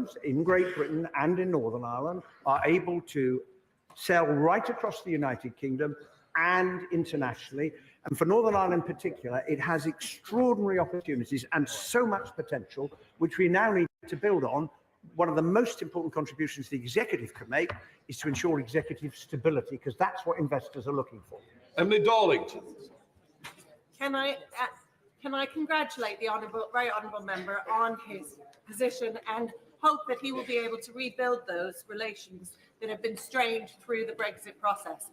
firms in Great Britain and in Northern Ireland are able to sell right across the United Kingdom and internationally. And for Northern Ireland in particular, it has extraordinary opportunities and so much potential, which we now need to build on. One of the most important contributions the executive can make is to ensure executive stability, because that's what investors are looking for. Emily Darlington. Can I congratulate the very honourable member on his position and hope that he will be able to rebuild those relations that have been strained through the Brexit process.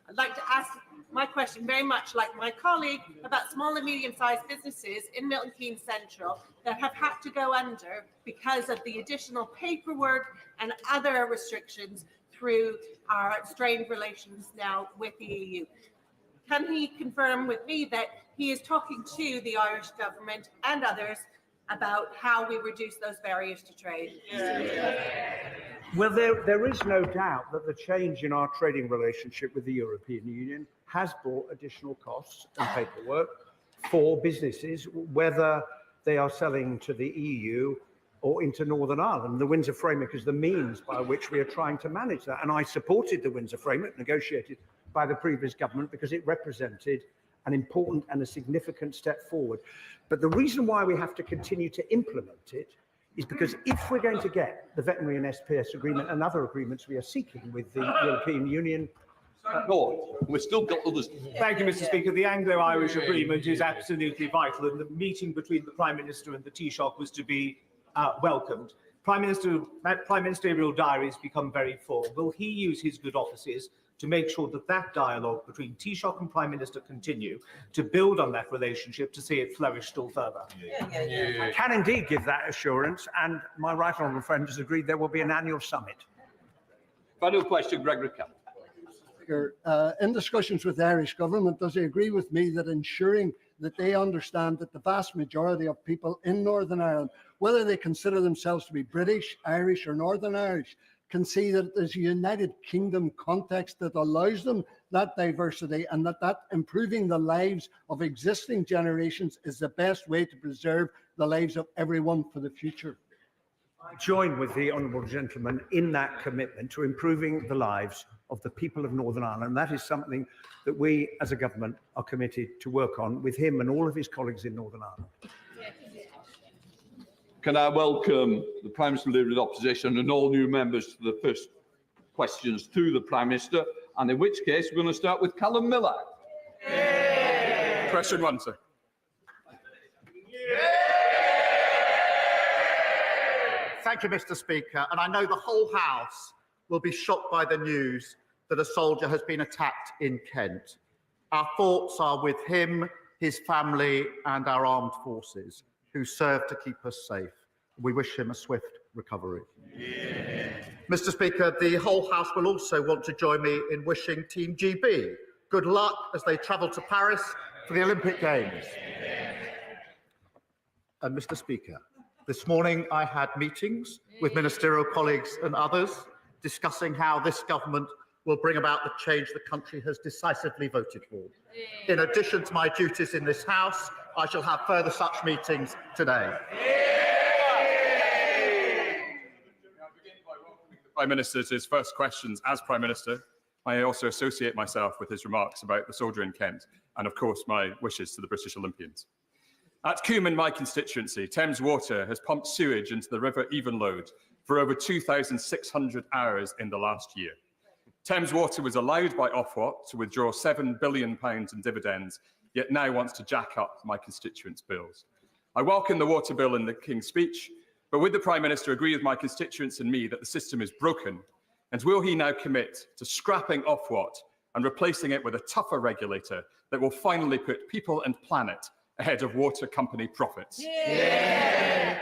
I'd like to ask my question very much like my colleague about small and medium-sized businesses in Milton Keynes Central that have had to go under because of the additional paperwork and other restrictions through our strained relations now with the EU. Can he confirm with me that he is talking to the Irish government and others about how we reduce those barriers to trade? Well, there is no doubt that the change in our trading relationship with the European Union has brought additional costs and paperwork for businesses, whether they are selling to the EU or into Northern Ireland. The Windsor Framework is the means by which we are trying to manage that. And I supported the Windsor Framework, negotiated by the previous government, because it represented an important and a significant step forward. But the reason why we have to continue to implement it is because if we're going to get the veterinary and SPS agreement and other agreements we are seeking with the European Union. We've still got others. Thank you, Mr. Speaker. The Anglo-Irish agreement is absolutely vital, and the meeting between the Prime Minister and the Taoiseach was to be welcomed. Prime Ministerial diaries become very full. Will he use his good offices to make sure that that dialogue between Taoiseach and Prime Minister continue to build on that relationship to see it flourish still further? I can indeed give that assurance, and my right honourable friend has agreed there will be an annual summit. Final question, Gregory Campbell. In discussions with the Irish government, does he agree with me that ensuring that they understand that the vast majority of people in Northern Ireland, whether they consider themselves to be British, Irish or Northern Irish, can see that there's a United Kingdom context that allows them that diversity, and that improving the lives of existing generations is the best way to preserve the lives of everyone for the future? I join with the honourable gentleman in that commitment to improving the lives of the people of Northern Ireland. That is something that we as a government are committed to work on with him and all of his colleagues in Northern Ireland. Can I welcome the Prime Minister Leader of the Opposition and all new members to the first questions to the Prime Minister, and in which case we're going to start with Callum Miller. Question one, sir. Thank you, Mr. Speaker. And I know the whole House will be shocked by the news that a soldier has been attacked in Kent. Our thoughts are with him, his family, and our armed forces who serve to keep us safe. We wish him a swift recovery. Mr. Speaker, the whole House will also want to join me in wishing Team GB good luck as they travel to Paris for the Olympic Games. And Mr. Speaker, this morning I had meetings with ministerial colleagues and others discussing how this government will bring about the change the country has decisively voted for. In addition to my duties in this House, I shall have further such meetings today. Prime Minister to his first questions as Prime Minister. I also associate myself with his remarks about the soldier in Kent and, of course, my wishes to the British Olympians. At Coombe, in my constituency, Thames Water has pumped sewage into the River Evenlode for over 2,600 hours in the last year. Thames Water was allowed by Ofwat to withdraw £7 billion in dividends, yet now wants to jack up my constituents' bills. I welcome the water bill in the King's speech, but would the Prime Minister agree with my constituents and me that the system is broken? And will he now commit to scrapping Ofwat and replacing it with a tougher regulator that will finally put people and planet ahead of water company profits? Can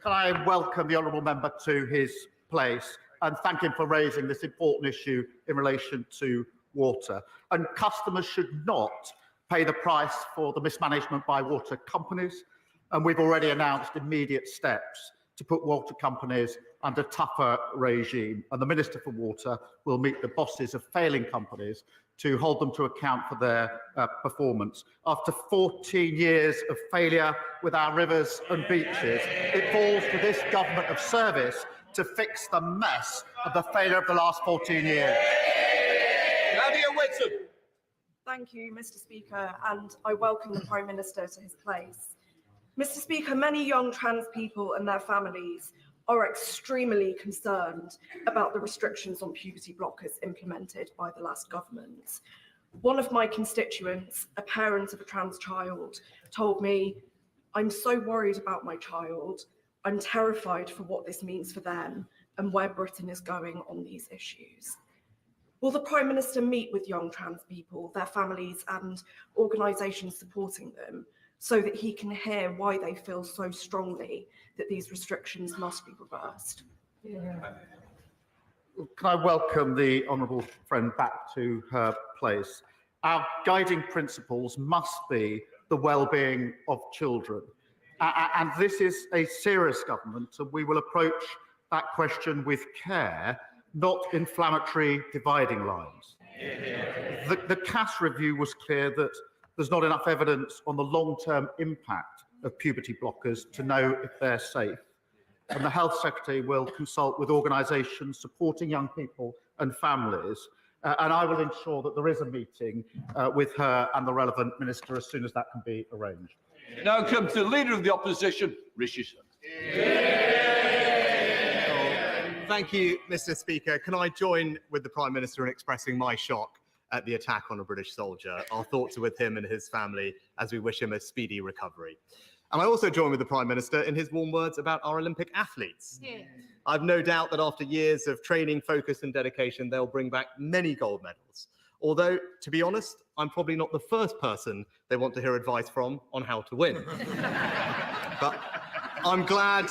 I welcome the honourable member to his place and thank him for raising this important issue in relation to water. And customers should not pay the price for the mismanagement by water companies. And we've already announced immediate steps to put water companies under tougher regime, and the Minister for Water will meet the bosses of failing companies to hold them to account for their performance. After 14 years of failure with our rivers and beaches, it falls to this government of service to fix the mess of the failure of the last 14 years. Thank you, Mr. Speaker, and I welcome the Prime Minister to his place. Mr. Speaker, many young trans people and their families are extremely concerned about the restrictions on puberty blockers implemented by the last government. One of my constituents, a parent of a trans child, told me, "I'm so worried about my child. I'm terrified for what this means for them and where Britain is going on these issues." Will the Prime Minister meet with young trans people, their families and organisations supporting them, so that he can hear why they feel so strongly that these restrictions must be reversed? Can I welcome the honourable friend back to her place? Our guiding principles must be the well-being of children. And this is a serious government, and we will approach that question with care, not inflammatory dividing lines. The CAS review was clear that there's not enough evidence on the long-term impact of puberty blockers to know if they're safe. And the Health Secretary will consult with organisations supporting young people and families. And I will ensure that there is a meeting with her and the relevant minister as soon as that can be arranged. Now comes the Leader of the Opposition, Rishi Sunak. Thank you, Mr. Speaker. Can I join with the Prime Minister in expressing my shock at the attack on a British soldier? Our thoughts are with him and his family as we wish him a speedy recovery. And I also join with the Prime Minister in his warm words about our Olympic athletes. Yeah. I've no doubt that after years of training, focus and dedication, they'll bring back many gold medals. Although, to be honest, I'm probably not the first person they want to hear advice from on how to win. But I'm glad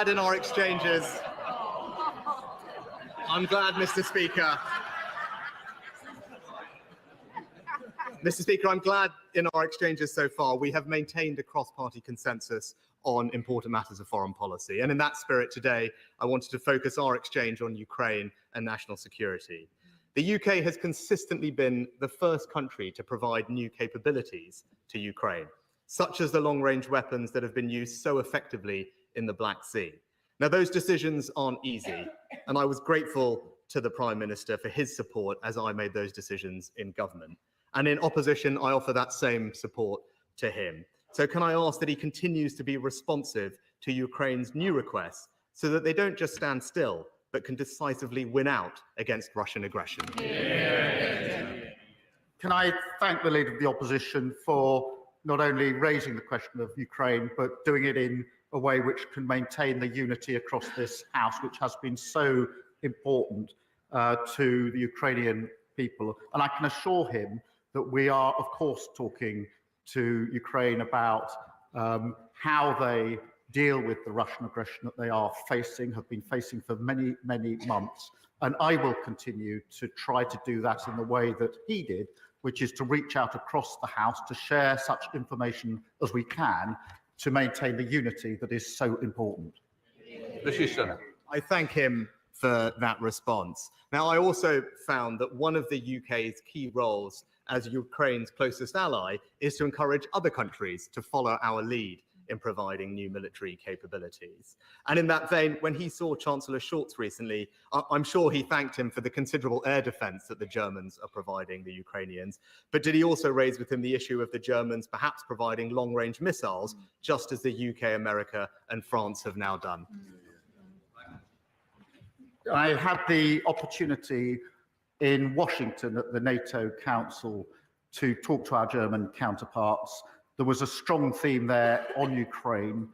in our exchanges. I'm glad, Mr. Speaker. Mr. Speaker, I'm glad in our exchanges so far we have maintained a cross-party consensus on important matters of foreign policy. And in that spirit today, I wanted to focus our exchange on Ukraine and national security. The UK has consistently been the first country to provide new capabilities to Ukraine, such as the long-range weapons that have been used so effectively in the Black Sea. Now, those decisions aren't easy, and I was grateful to the Prime Minister for his support as I made those decisions in government. And in opposition, I offer that same support to him. So can I ask that he continues to be responsive to Ukraine's new requests so that they don't just stand still, but can decisively win out against Russian aggression? Can I thank the Leader of the Opposition for not only raising the question of Ukraine, but doing it in a way which can maintain the unity across this House, which has been so important to the Ukrainian people. And I can assure him that we are, of course, talking to Ukraine about how they deal with the Russian aggression that they are facing, have been facing for many, many months. And I will continue to try to do that in the way that he did, which is to reach out across the House to share such information as we can to maintain the unity that is so important. I thank him for that response. Now, I also found that one of the UK's key roles as Ukraine's closest ally is to encourage other countries to follow our lead in providing new military capabilities. And in that vein, when he saw Chancellor Scholz recently, I'm sure he thanked him for the considerable air defense that the Germans are providing the Ukrainians. But did he also raise with him the issue of the Germans perhaps providing long-range missiles, just as the UK, America, and France have now done? I had the opportunity in Washington at the NATO Council to talk to our German counterparts. There was a strong theme there on Ukraine,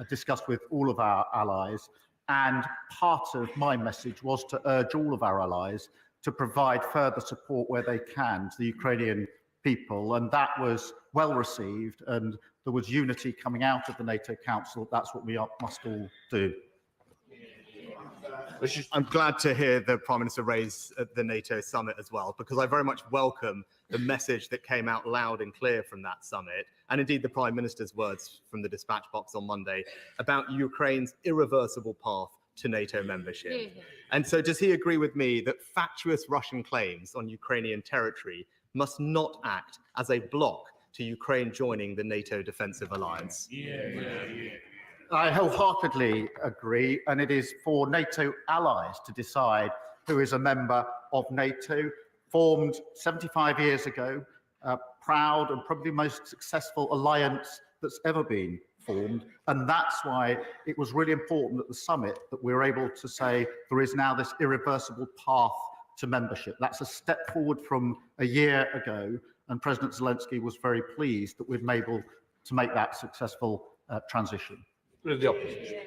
discussed with all of our allies. And part of my message was to urge all of our allies to provide further support where they can to the Ukrainian people. And that was well received. And there was unity coming out of the NATO Council. That's what we must all do. I'm glad to hear the Prime Minister raise the NATO summit as well, because I very much welcome the message that came out loud and clear from that summit, and indeed the Prime Minister's words from the dispatch box on Monday about Ukraine's irreversible path to NATO membership. And so does he agree with me that fatuous Russian claims on Ukrainian territory must not act as a block to Ukraine joining the NATO defensive alliance? I wholeheartedly agree, and it is for NATO allies to decide who is a member of NATO, formed 75 years ago, a proud and probably the most successful alliance that's ever been formed. And that's why it was really important at the summit that we were able to say there is now this irreversible path to membership. That's a step forward from a year ago, and President Zelensky was very pleased that we've been able to make that successful transition. The opposition.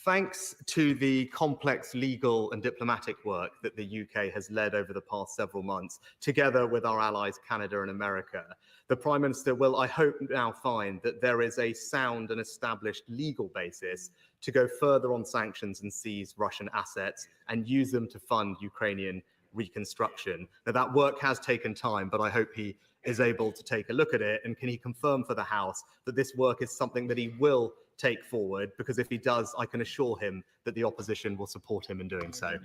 Thanks to the complex legal and diplomatic work that the UK has led over the past several months, together with our allies Canada and America, the Prime Minister will, I hope, now find that there is a sound and established legal basis to go further on sanctions and seize Russian assets and use them to fund Ukrainian reconstruction. Now, that work has taken time, but I hope he is able to take a look at it. And can he confirm for the House that this work is something that he will take forward? Because if he does, I can assure him that the opposition will support him in doing so.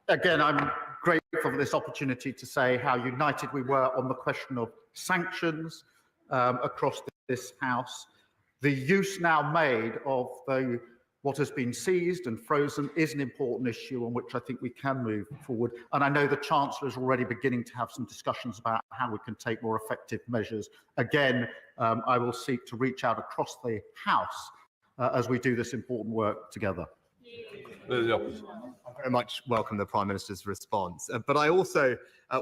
Again, I'm grateful for this opportunity to say how united we were on the question of sanctions across this House. The use now made of what has been seized and frozen is an important issue on which I think we can move forward. And I know the Chancellor is already beginning to have some discussions about how we can take more effective measures. Again, I will seek to reach out across the House as we do this important work together. I very much welcome the Prime Minister's response, but I also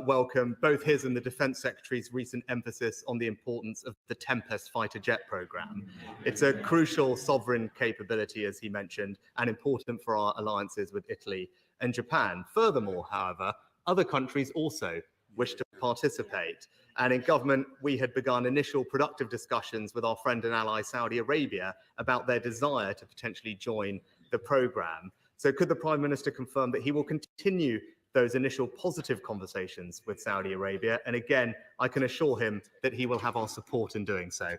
welcome both his and the Defence Secretary's recent emphasis on the importance of the Tempest fighter jet programme. It's a crucial sovereign capability, as he mentioned, and important for our alliances with Italy and Japan. Furthermore, however, other countries also wish to participate. And in government, we had begun initial productive discussions with our friend and ally Saudi Arabia about their desire to potentially join the programme. So could the Prime Minister confirm that he will continue those initial positive conversations with Saudi Arabia? And again, I can assure him that he will have our support in doing so.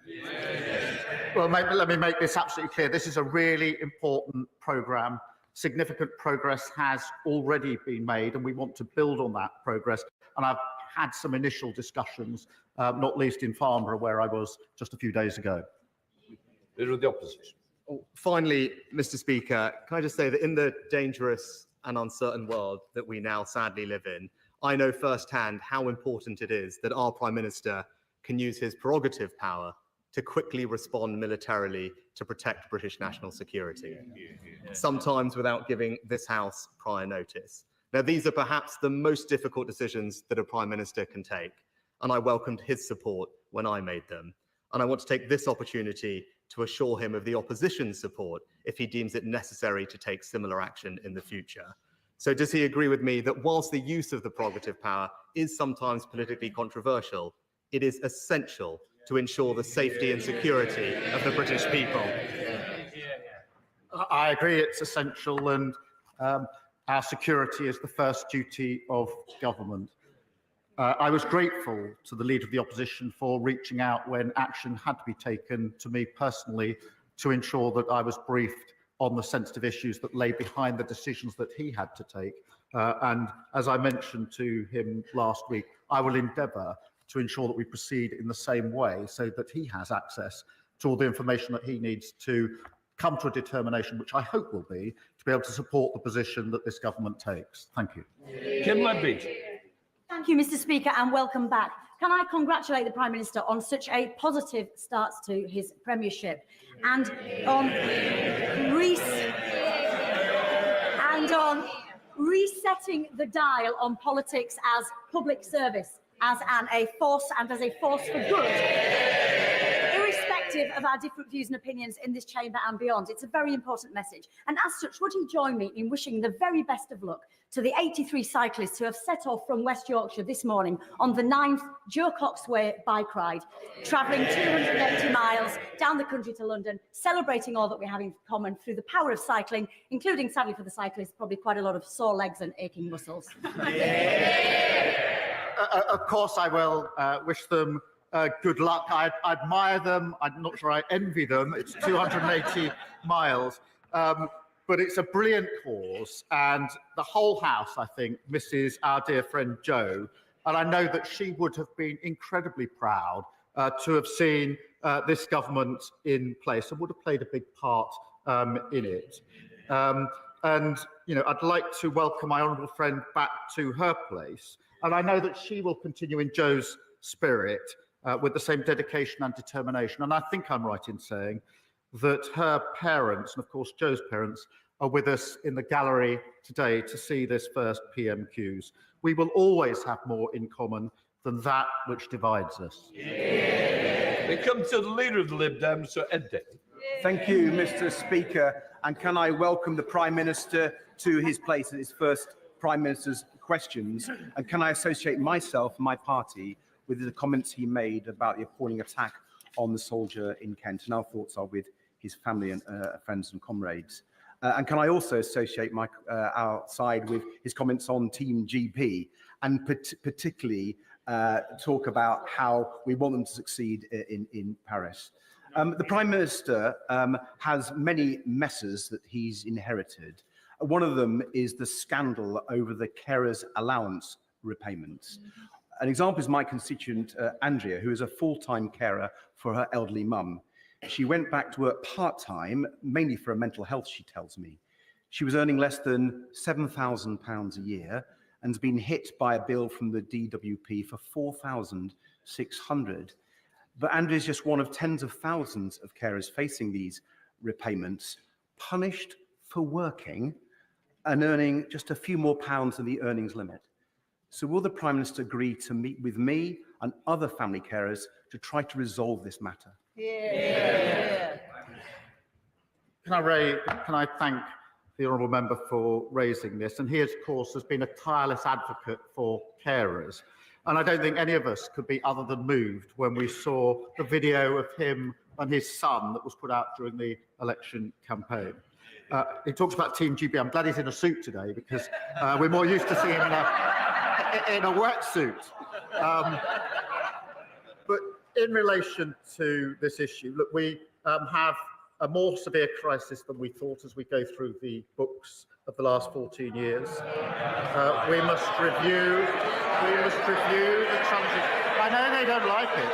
Well, let me make this absolutely clear. This is a really important programme. Significant progress has already been made, and we want to build on that progress. And I've had some initial discussions, not least in Farnborough, where I was just a few days ago. Leader of the opposition. Finally, Mr. Speaker, can I just say that in the dangerous and uncertain world that we now sadly live in, I know firsthand how important it is that our Prime Minister can use his prerogative power to quickly respond militarily to protect British national security, sometimes without giving this House prior notice. Now, these are perhaps the most difficult decisions that a Prime Minister can take, and I welcomed his support when I made them. And I want to take this opportunity to assure him of the opposition's support if he deems it necessary to take similar action in the future. So does he agree with me that whilst the use of the prerogative power is sometimes politically controversial, it is essential to ensure the safety and security of the British people? I agree it's essential, and our security is the first duty of government. I was grateful to the Leader of the Opposition for reaching out when action had to be taken to me personally to ensure that I was briefed on the sensitive issues that lay behind the decisions that he had to take. And as I mentioned to him last week, I will endeavour to ensure that we proceed in the same way so that he has access to all the information that he needs to come to a determination, which I hope will be, to be able to support the position that this government takes. Thank you. Kim Ledbeat. Thank you, Mr. Speaker, and welcome back. Can I congratulate the Prime Minister on such a positive start to his premiership and on resetting the dial on politics as public service, as a force and as a force for good, irrespective reflective of our different views and opinions in this chamber and beyond. It's a very important message. And as such, would you join me in wishing the very best of luck to the 83 cyclists who have set off from West Yorkshire this morning on the 9th Joe Cox Way bike ride, travelling 280 miles down the country to London, celebrating all that we have in common through the power of cycling, including, sadly for the cyclists, probably quite a lot of sore legs and aching muscles. Of course, I will wish them good luck. I admire them. I'm not sure I envy them. It's 280 miles. But it's a brilliant cause, and the whole House, I think, misses our dear friend Jo. And I know that she would have been incredibly proud to have seen this government in place and would have played a big part in it. And, you know, I'd like to welcome my honourable friend back to her place. And I know that she will continue in Jo's spirit with the same dedication and determination. And I think I'm right in saying that her parents, and of course Jo's parents, are with us in the gallery today to see this first PMQs. We will always have more in common than that which divides us. We come to the Leader of the Lib Dems, Sir Ed Davey. Thank you, Mr. Speaker. And can I welcome the Prime Minister to his place at his first Prime Minister's questions? And can I associate myself and my party with the comments he made about the appalling attack on the soldier in Kent? And our thoughts are with his family and friends and comrades. And can I also associate our side with his comments on Team GP, and particularly talk about how we want them to succeed in Paris. The Prime Minister has many messes that he's inherited. One of them is the scandal over the carers' allowance repayments. An example is my constituent, Andrea, who is a full-time carer for her elderly mum. She went back to work part-time, mainly for her mental health, she tells me. She was earning less than £7,000 a year and has been hit by a bill from the DWP for £4,600. But Andrea is just one of tens of thousands of carers facing these repayments, punished for working and earning just a few more pounds than the earnings limit. So will the Prime Minister agree to meet with me and other family carers to try to resolve this matter? Can I thank the honourable member for raising this? And he, of course, has been a tireless advocate for carers. And I don't think any of us could be other than moved when we saw the video of him and his son that was put out during the election campaign. He talks about Team GB. I'm glad he's in a suit today because we're more used to seeing him in a wetsuit. But in relation to this issue, look, we have a more severe crisis than we thought as we go through the books of the last 14 years. We must review the challenges. I know they don't like it.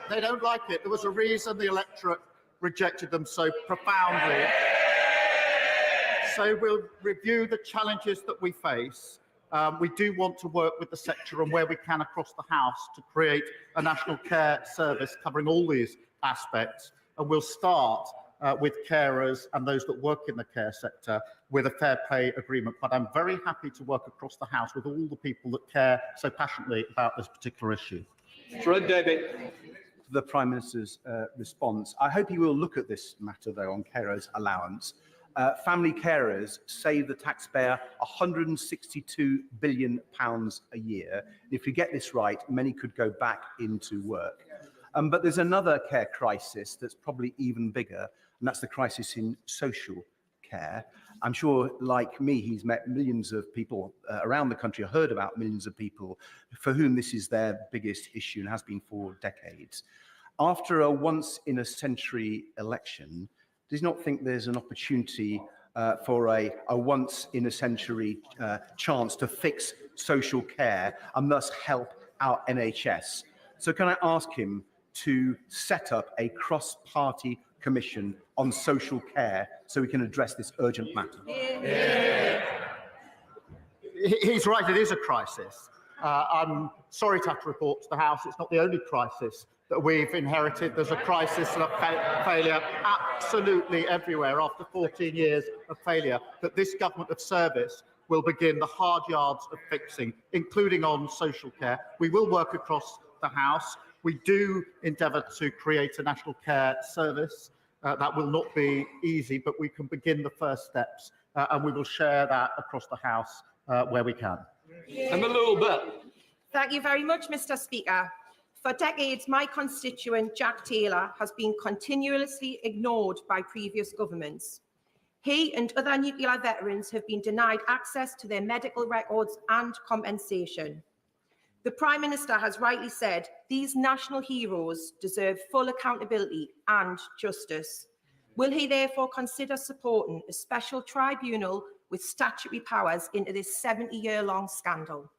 They don't like it. There was a reason the electorate rejected them so profoundly. So we'll review the challenges that we face. We do want to work with the sector and where we can across the House to create a national care service covering all these aspects. And we'll start with carers and those that work in the care sector with a fair pay agreement. But I'm very happy to work across the House with all the people that care so passionately about this particular issue. Fred Davey. The Prime Minister's response. I hope he will look at this matter, though, on carers' allowance. Family carers save the taxpayer £162 billion a year. If we get this right, many could go back into work. But there's another care crisis that's probably even bigger, and that's the crisis in social care. I'm sure, like me, he's met millions of people around the country, heard about millions of people for whom this is their biggest issue and has been for decades. After a once-in-a-century election, does he not think there's an opportunity for a once-in-a-century chance to fix social care and thus help our NHS? So can I ask him to set up a cross-party commission on social care so we can address this urgent matter? He's right, it is a crisis. I'm sorry to have to report to the House it's not the only crisis that we've inherited. There's a crisis of failure absolutely everywhere after 14 years of failure that this government of service will begin the hard yards of fixing, including on social care. We will work across the House. We do endeavour to create a national care service. That will not be easy, but we can begin the first steps, and we will share that across the House where we can. And a little bit. Thank you very much, Mr. Speaker. For decades, my constituent, Jack Taylor, has been continuously ignored by previous governments. He and other nuclear veterans have been denied access to their medical records and compensation. The Prime Minister has rightly said these national heroes deserve full accountability and justice. Will he therefore consider supporting a special tribunal with statutory powers into this 70-year-long scandal?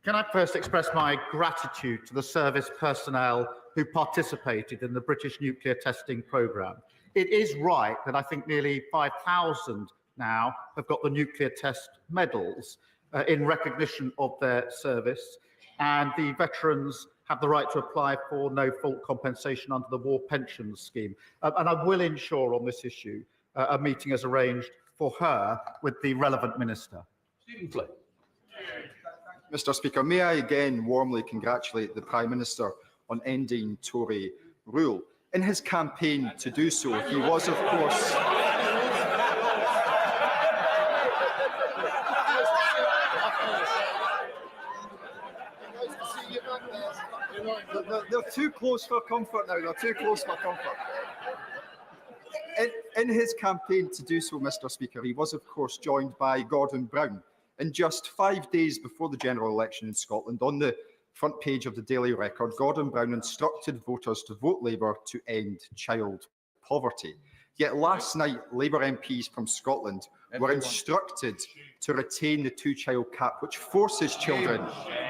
Can I first express my gratitude to the service personnel who participated in the British nuclear testing programme. It is right that I think nearly 5,000 now have got the nuclear test medals in recognition of their service, and the veterans have the right to apply for no-fault compensation under the War Pensions Scheme. And I will ensure on this issue a meeting is arranged for her with the relevant minister. Stephen Flynn. Mr. Speaker, may I again warmly congratulate the Prime Minister on ending Tory rule. In his campaign to do so, he was, of course, they're too close for comfort now. They're too close for comfort. In his campaign to do so, Mr. Speaker, he was, of course, joined by Gordon Brown. And just 5 days before the general election in Scotland, on the front page of the Daily Record, Gordon Brown instructed voters to vote Labour to end child poverty. Yet last night, Labour MPs from Scotland were instructed to retain the two-child cap, which forces children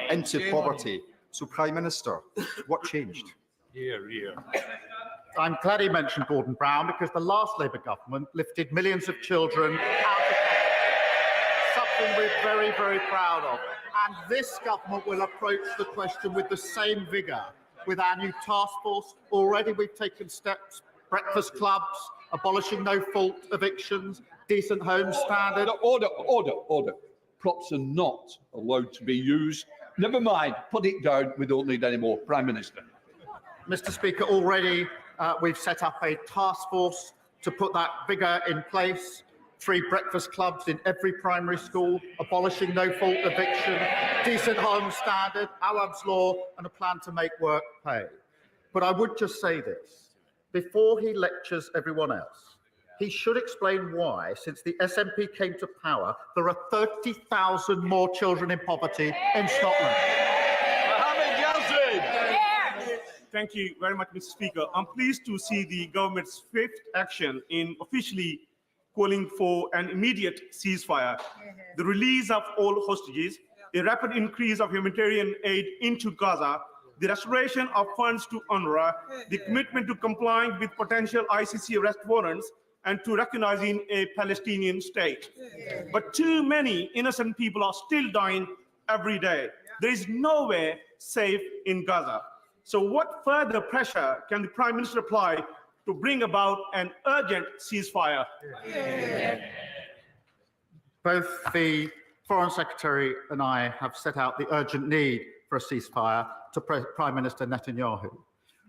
into poverty. So, Prime Minister, what changed? I'm glad he mentioned Gordon Brown, because the last Labour government lifted millions of children out of something we're very, very proud of. And this government will approach the question with the same vigour. With our new task force, already we've taken steps: breakfast clubs, abolishing no-fault evictions, decent home standard. Order. Props are not allowed to be used. Never mind, put it down. We don't need any more. Prime Minister. Mr. Speaker, already we've set up a task force to put that vigour in place. 3 breakfast clubs in every primary school, abolishing no-fault eviction, decent home standard, Awad's law, and a plan to make work pay. But I would just say this: before he lectures everyone else, he should explain why, since the SNP came to power, there are 30,000 more children in poverty in Scotland. Thank you very much, Mr. Speaker. I'm pleased to see the government's swift action in officially calling for an immediate ceasefire, the release of all hostages, a rapid increase of humanitarian aid into Gaza, the restoration of funds to UNRWA, the commitment to complying with potential ICC arrest warrants, and to recognizing a Palestinian state. But too many innocent people are still dying every day. There is nowhere safe in Gaza. So what further pressure can the Prime Minister apply to bring about an urgent ceasefire? Both the Foreign Secretary and I have set out the urgent need for a ceasefire to Prime Minister Netanyahu.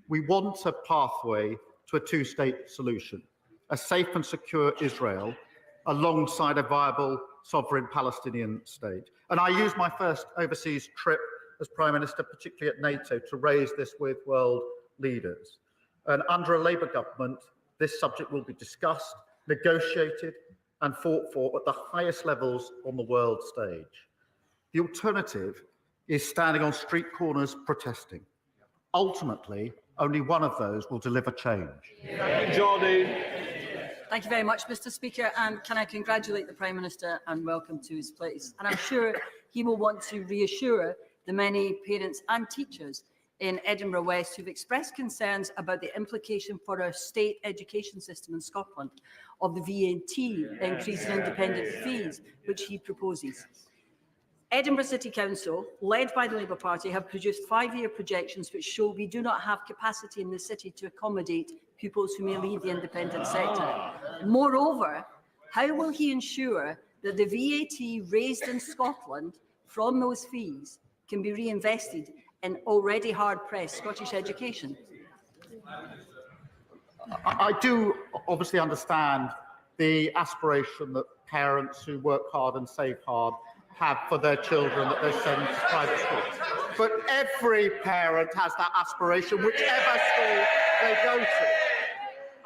We want a pathway to a two-state solution, a safe and secure Israel alongside a viable sovereign Palestinian state. And I used my first overseas trip as Prime Minister, particularly at NATO, to raise this with world leaders. And under a Labour government, this subject will be discussed, negotiated, and fought for at the highest levels on the world stage. The alternative is standing on street corners protesting. Ultimately, only one of those will deliver change. Jordan. Thank you very much, Mr. Speaker, and can I congratulate the Prime Minister and welcome to his place. And I'm sure he will want to reassure the many parents and teachers in Edinburgh West who've expressed concerns about the implication for our state education system in Scotland of the VAT increase in independent fees, which he proposes. Edinburgh City Council, led by the Labour Party, have produced 5-year projections which show we do not have capacity in the city to accommodate pupils who may leave the independent sector. Moreover, how will he ensure that the VAT raised in Scotland from those fees can be reinvested in already hard-pressed Scottish education? I do obviously understand the aspiration that parents who work hard and save hard have for their children that they send to private schools. But every parent has that aspiration, whichever school they go to.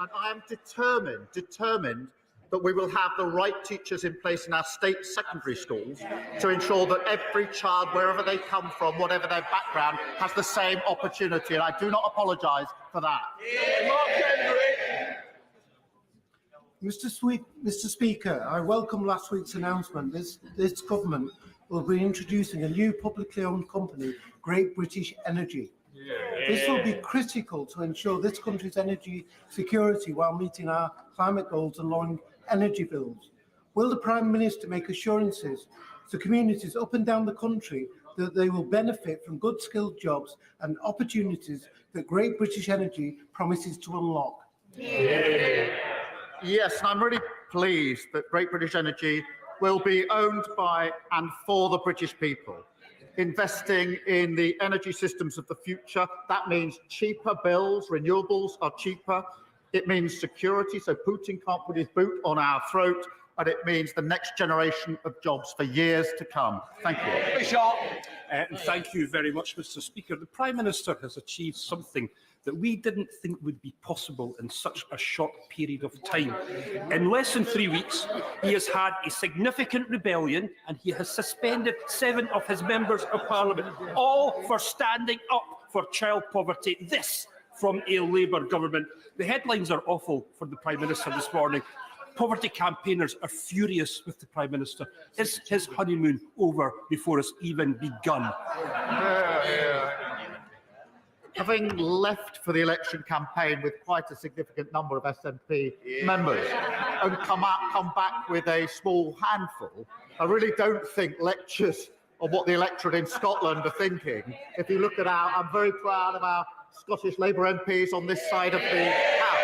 And I am determined that we will have the right teachers in place in our state secondary schools to ensure that every child, wherever they come from, whatever their background, has the same opportunity. And I do not apologise for that. Mr. Speaker, I welcome last week's announcement. This government will be introducing a new publicly owned company, Great British Energy. This will be critical to ensure this country's energy security while meeting our climate goals and lowering energy bills. Will the Prime Minister make assurances to communities up and down the country that they will benefit from good skilled jobs and opportunities that Great British Energy promises to unlock? Yes, and I'm really pleased that Great British Energy will be owned by and for the British people. Investing in the energy systems of the future, that means cheaper bills, renewables are cheaper. It means security, so Putin can't put his boot on our throat, and it means the next generation of jobs for years to come. Thank you. Thank you very much, Mr. Speaker. The Prime Minister has achieved something that we didn't think would be possible in such a short period of time. In less than 3 weeks, he has had a significant rebellion and he has suspended 7 of his members of Parliament, all for standing up for child poverty. This from a Labour government. The headlines are awful for the Prime Minister this morning. Poverty campaigners are furious with the Prime Minister. Is his honeymoon over before it's even begun? Having left for the election campaign with quite a significant number of SNP members and come back with a small handful, I really don't think lectures on what the electorate in Scotland are thinking. If you look at I'm very proud of our Scottish Labour MPs on this side of the House.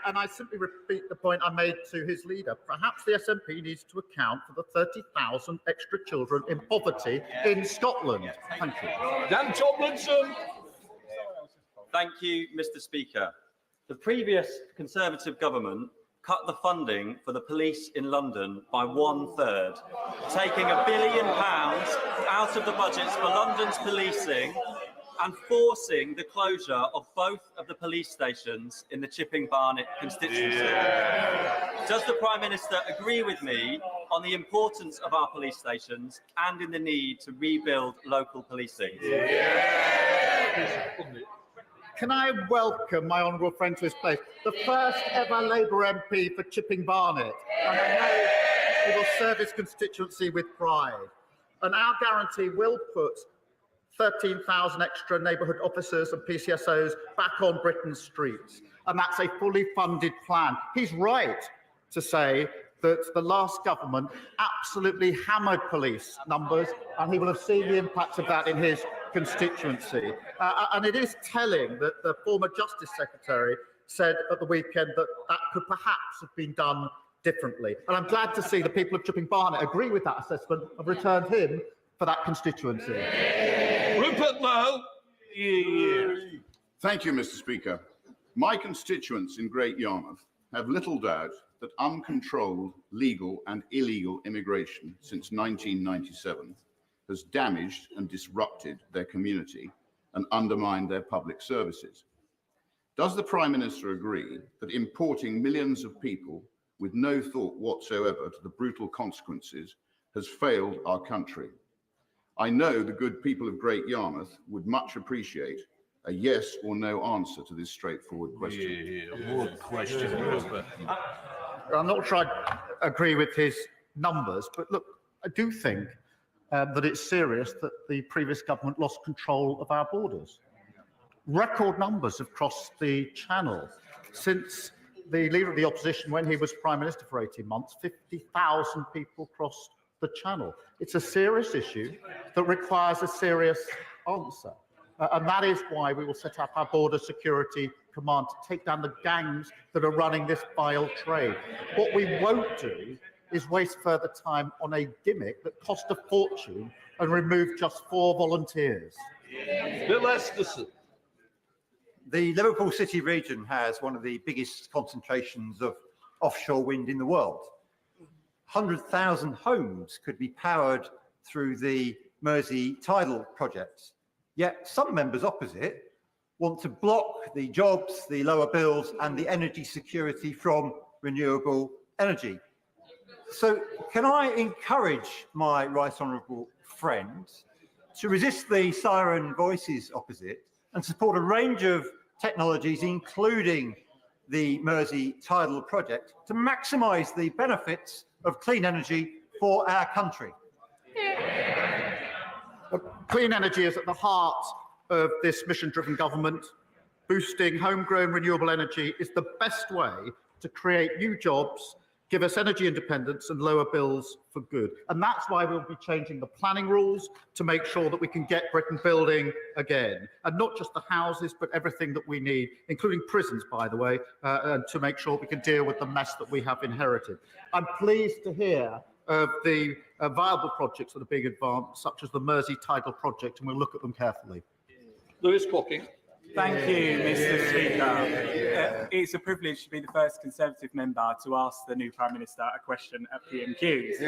And I simply repeat the point I made to his leader. Perhaps the SNP needs to account for the 30,000 extra children in poverty in Scotland. Thank you. Dan Tomlinson. Thank you, Mr. Speaker. The previous Conservative government cut the funding for the police in London by 1/3, taking £1 billion out of the budgets for London's policing and forcing the closure of both of the police stations in the Chipping Barnet constituency. Does the Prime Minister agree with me on the importance of our police stations and in the need to rebuild local policing? Can I welcome my honourable friend to his place, the first ever Labour MP for Chipping Barnet, and I know he will serve his constituency with pride. And our guarantee will put 13,000 extra neighbourhood officers and PCSOs back on Britain's streets. And that's a fully funded plan. He's right to say that the last government absolutely hammered police numbers, and he will have seen the impact of that in his constituency. And it is telling that the former Justice Secretary said at the weekend that that could perhaps have been done differently. And I'm glad to see the people of Chipping Barnet agree with that assessment and returned him for that constituency. Rupert Lowe. Thank you, Mr. Speaker. My constituents in Great Yarmouth have little doubt that uncontrolled legal and illegal immigration since 1997 has damaged and disrupted their community and undermined their public services. Does the Prime Minister agree that importing millions of people with no thought whatsoever to the brutal consequences has failed our country? I know the good people of Great Yarmouth would much appreciate a yes or no answer to this straightforward question. Good question, Rupert. I'm not sure I agree with his numbers, but look, I do think that it's serious that the previous government lost control of our borders. Record numbers have crossed the Channel. Since the Leader of the Opposition, when he was Prime Minister for 18 months, 50,000 people crossed the Channel. It's a serious issue that requires a serious answer. And that is why we will set up our Border Security Command to take down the gangs that are running this vile trade. What we won't do is waste further time on a gimmick that cost a fortune and remove just 4 volunteers. Bill Esterson. The Liverpool City region has one of the biggest concentrations of offshore wind in the world. 100,000 homes could be powered through the Mersey tidal project. Yet some members opposite want to block the jobs, the lower bills and the energy security from renewable energy. So can I encourage my right honourable friend to resist the siren voices opposite and support a range of technologies, including the Mersey tidal project, to maximise the benefits of clean energy for our country? Clean energy is at the heart of this mission-driven government. Boosting homegrown renewable energy is the best way to create new jobs, give us energy independence and lower bills for good. And that's why we'll be changing the planning rules to make sure that we can get Britain building again. And not just the houses, but everything that we need, including prisons, by the way, and to make sure we can deal with the mess that we have inherited. I'm pleased to hear of the viable projects that are being advanced, such as the Mersey tidal project, and we'll look at them carefully. Lewis Cocking. Thank you, Mr. Speaker. It's a privilege to be the first Conservative member to ask the new Prime Minister a question at PMQs.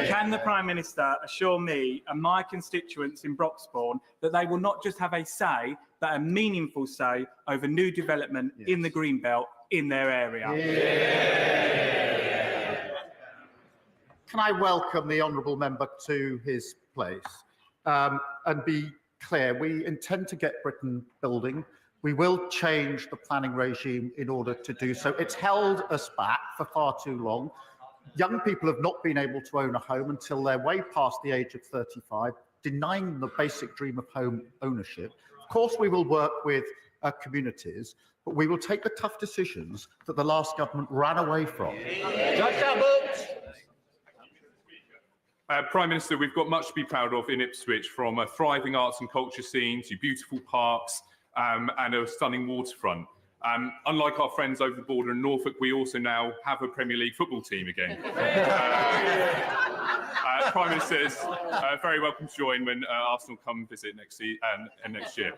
Can the Prime Minister assure me and my constituents in Broxbourne that they will not just have a say, but a meaningful say over new development in the Greenbelt in their area? Can I welcome the honourable member to his place and be clear, we intend to get Britain building. We will change the planning regime in order to do so. It's held us back for far too long. Young people have not been able to own a home until they're way past the age of 35, denying them the basic dream of home ownership. Of course, we will work with communities, but we will take the tough decisions that the last government ran away from. Prime Minister, we've got much to be proud of in Ipswich, from a thriving arts and culture scene to beautiful parks and a stunning waterfront. Unlike our friends over the border in Norfolk, we also now have a Premier League football team again. Prime Minister is very welcome to join when Arsenal come visit next year.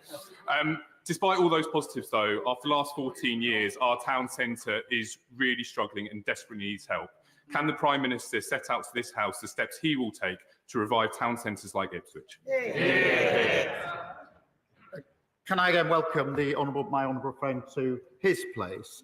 Despite all those positives, though, after the last 14 years, our town centre is really struggling and desperately needs help. Can the Prime Minister set out to this House the steps he will take to revive town centres like Ipswich? Can I again welcome my honourable friend to his place?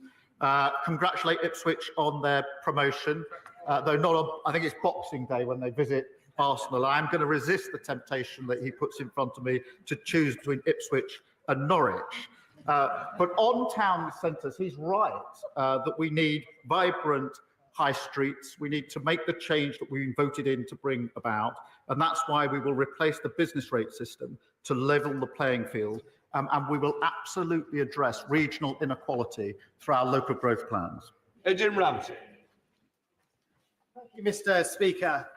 Congratulate Ipswich on their promotion, though not on, I think it's Boxing Day when they visit Arsenal. I'm going to resist the temptation that he puts in front of me to choose between Ipswich and Norwich. But on town centres, he's right that we need vibrant high streets. We need to make the change that we voted in to bring about. And that's why we will replace the business rate system to level the playing field. And we will absolutely address regional inequality through our local growth plans. Jim Ramsey. Thank you, Mr. Speaker.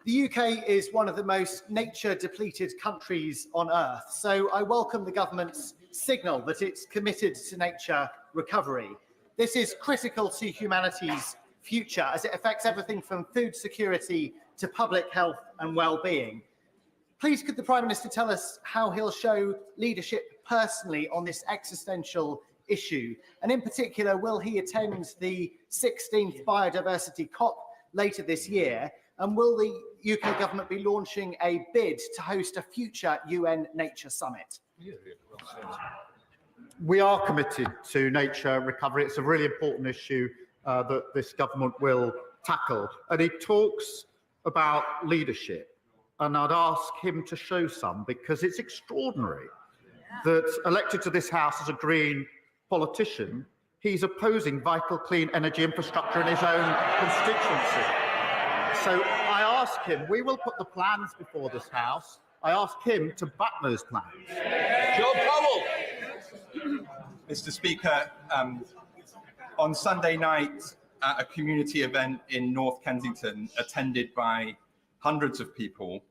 The UK is one of the most nature-depleted countries on earth. So I welcome the government's signal that it's committed to nature recovery. This is critical to humanity's future, as it affects everything from food security to public health and well-being. Please could the Prime Minister tell us how he'll show leadership personally on this existential issue? And in particular, will he attend the 16th Biodiversity COP later this year? And will the UK government be launching a bid to host a future UN Nature Summit? We are committed to nature recovery. It's a really important issue that this government will tackle. And he talks about leadership. And I'd ask him to show some, because it's extraordinary that, elected to this House as a Green politician, he's opposing vital clean energy infrastructure in his own constituency. So I ask him, we will put the plans before this House. I ask him to back those plans. John Powell. Mr. Speaker, on Sunday night at a community event in North Kensington, attended by hundreds of people,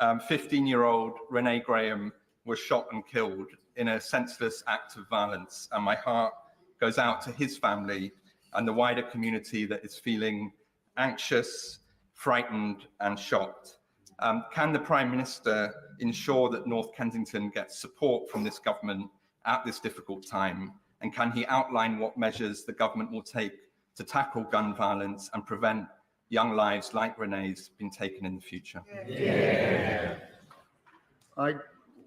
15-year-old Renee Graham was shot and killed in a senseless act of violence. And my heart goes out to his family and the wider community that is feeling anxious, frightened and shocked. Can the Prime Minister ensure that North Kensington gets support from this government at this difficult time? And can he outline what measures the government will take to tackle gun violence and prevent young lives like Renee's being taken in the future? I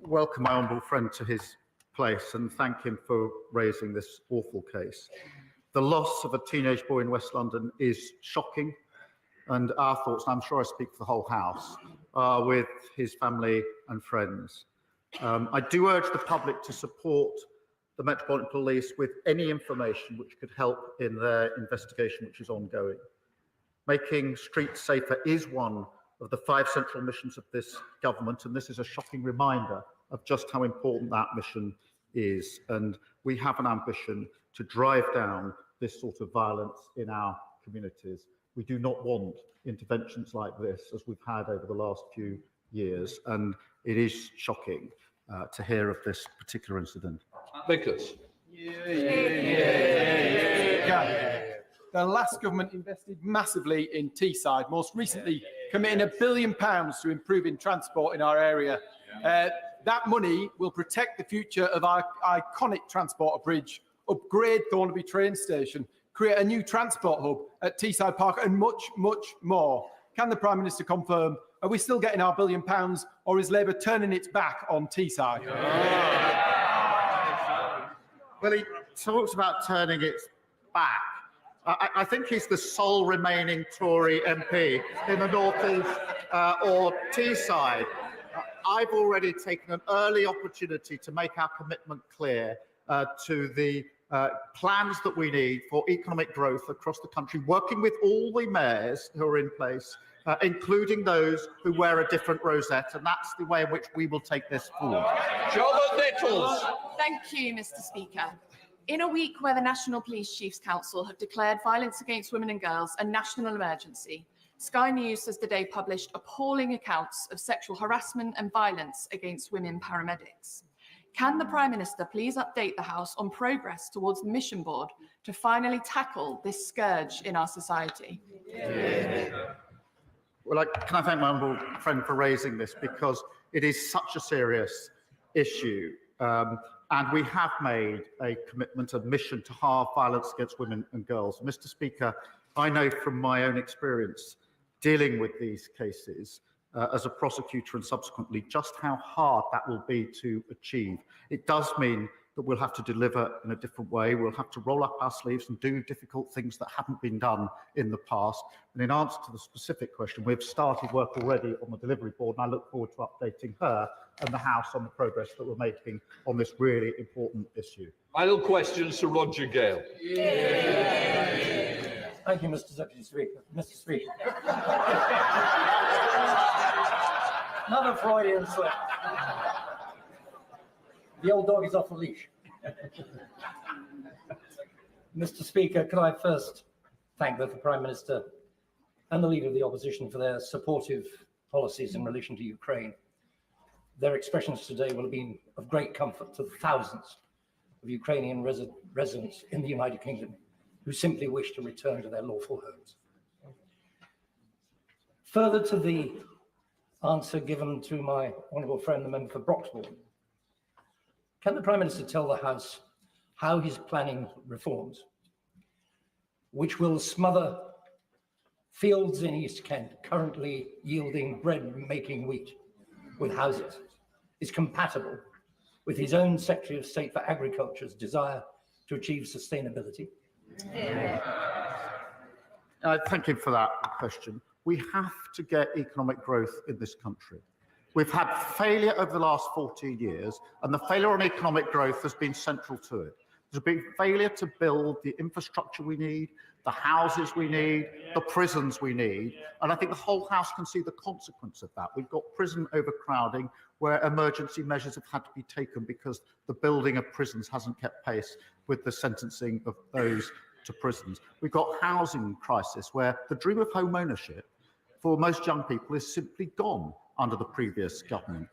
welcome my honourable friend to his place and thank him for raising this awful case. The loss of a teenage boy in West London is shocking, and our thoughts, and I'm sure I speak for the whole House, are with his family and friends. I do urge the public to support the Metropolitan Police with any information which could help in their investigation, which is ongoing. Making streets safer is one of the 5 central missions of this government, and this is a shocking reminder of just how important that mission is. And we have an ambition to drive down this sort of violence in our communities. We do not want interventions like this as we've had over the last few years, and it is shocking to hear of this particular incident. Vickers. The last government invested massively in Teesside, most recently committing £1 billion to improving transport in our area. That money will protect the future of our iconic transport bridge, upgrade Thornaby train station, create a new transport hub at Teesside Park, and much, much more. Can the Prime Minister confirm, are we still getting our £1 billion, or is Labour turning its back on Teesside? Well, he talks about turning its back. I think he's the sole remaining Tory MP in the North East or Teesside. I've already taken an early opportunity to make our commitment clear to the plans that we need for economic growth across the country, working with all the mayors who are in place, including those who wear a different rosette, and that's the way in which we will take this forward. Charlotte Nichols. Thank you, Mr. Speaker. In a week where the National Police Chiefs Council have declared violence against women and girls a national emergency, Sky News has today published appalling accounts of sexual harassment and violence against women paramedics. Can the Prime Minister please update the House on progress towards the mission board to finally tackle this scourge in our society? Well, can I thank my honourable friend for raising this, because it is such a serious issue. And we have made a commitment, a mission to halve violence against women and girls. Mr. Speaker, I know from my own experience dealing with these cases as a prosecutor and subsequently just how hard that will be to achieve. It does mean that we'll have to deliver in a different way. We'll have to roll up our sleeves and do difficult things that haven't been done in the past. And in answer to the specific question, we've started work already on the delivery board, and I look forward to updating her and the House on the progress that we're making on this really important issue. Final questions to Roger Gale. Thank you, Mr. Deputy Speaker. Mr. Speaker. Another Freudian slip. The old dog is off the leash. Mr. Speaker, can I first thank both the Prime Minister and the Leader of the Opposition for their supportive policies in relation to Ukraine. Their expressions today will have been of great comfort to the thousands of Ukrainian residents in the United Kingdom who simply wish to return to their lawful homes. Further to the answer given to my honourable friend, the member for Broxbourne, can the Prime Minister tell the House how he's planning reforms which will smother fields in East Kent currently yielding bread-making wheat with houses is compatible with his own Secretary of State for Agriculture's desire to achieve sustainability? Thank you for that question. We have to get economic growth in this country. We've had failure over the last 14 years, and the failure on economic growth has been central to it. There's been failure to build the infrastructure we need, the houses we need, the prisons we need, and I think the whole House can see the consequence of that. We've got prison overcrowding, where emergency measures have had to be taken because the building of prisons hasn't kept pace with the sentencing of those to prisons. We've got housing crisis, where the dream of home ownership for most young people is simply gone under the previous government.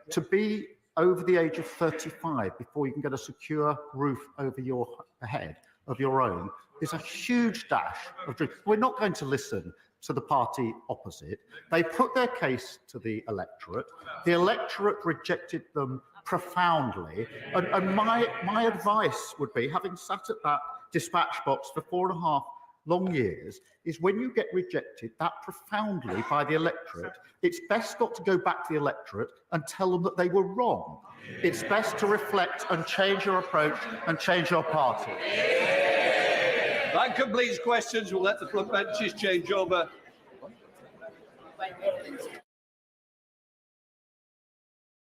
To be over the age of 35 before you can get a secure roof over your head of your own is a huge dash of dreams. We're not going to listen to the party opposite. They put their case to the electorate. The electorate rejected them profoundly. And my advice would be, having sat at that dispatch box for 4.5 long years, is when you get rejected that profoundly by the electorate, it's best not to go back to the electorate and tell them that they were wrong. It's best to reflect and change your approach and change your party. That completes questions. We'll let the front benches change over.